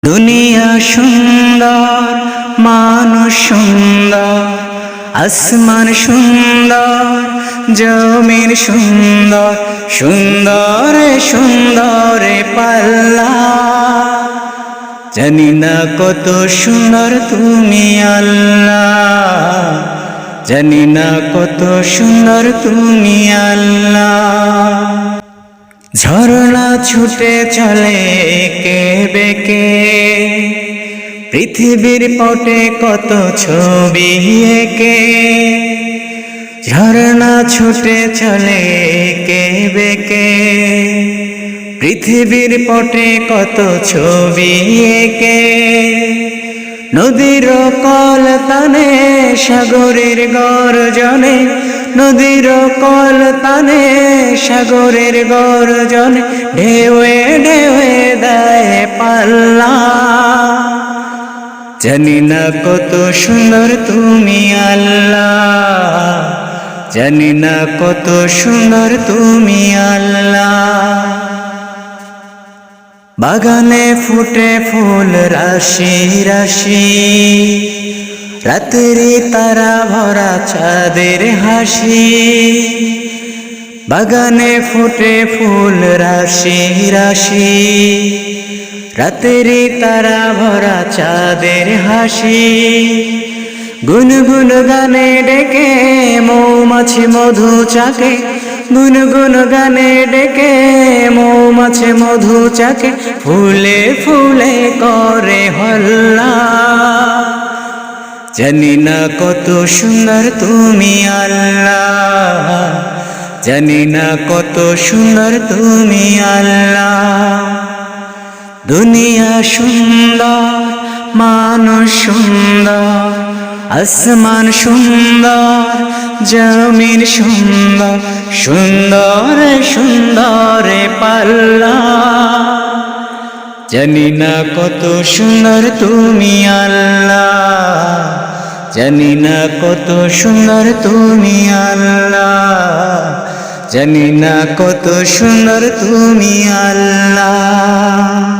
দুনিয়া সুন্দর, মানুষ সুন্দর, আসমান সুন্দর, জমিন সুন্দর, সুন্দরে সুন্দরে পাল্লা। জানি না কত সুন্দর তুমি আল্লাহ, জানি না কত সুন্দর তুমি আল্লাহ। ঝরনা ছুটে চলে কে বেকে, পৃথিবীর পটে কত ছবি এঁকে। ঝরনা ছুটে চলে কে বেকে, পৃথিবীর পটে কত ছবি এঁকে। নদীর কল তানে সাগরের গর্জনে, নদীর কল তানে সাগরের গর্জনে, ঢেউয়ে ঢেউয়ে দেয় পাল্লা। জানি না কত সুন্দর তুমি আল্লাহ, জানি না কত সুন্দর তুমি আল্লাহ। বাগানে ফুটে ফুল রাশি রাশি, রাতেরি তারা ভরা চাঁদের হাসি। বাগানে ফুটে ফুল রাশি রাশি, রাতেরি তারা ভরা চাঁদের হাসি। গুনগুন গানে ডেকে মৌমাছি মধু চাকে, গুনগুন গানে ডেকে মৌমাছি মধু চাকে। ফুলে ফুলে করে হল্লা, জানি না কত সুন্দর তুমি আল্লাহ, জানি না কত সুন্দর তুমি আল্লাহ। দুনিয়া সুন্দর, মানুষ সুন্দর, আসমান সুন্দর, জমিন সুন্দর, সুন্দরে সুন্দরে পাল্লা। জানি না কত সুন্দর তুমি আল্লাহ, জানি না কত সুন্দর তুমি আল্লাহ, জানি না কত সুন্দর তুমি আল্লাহ।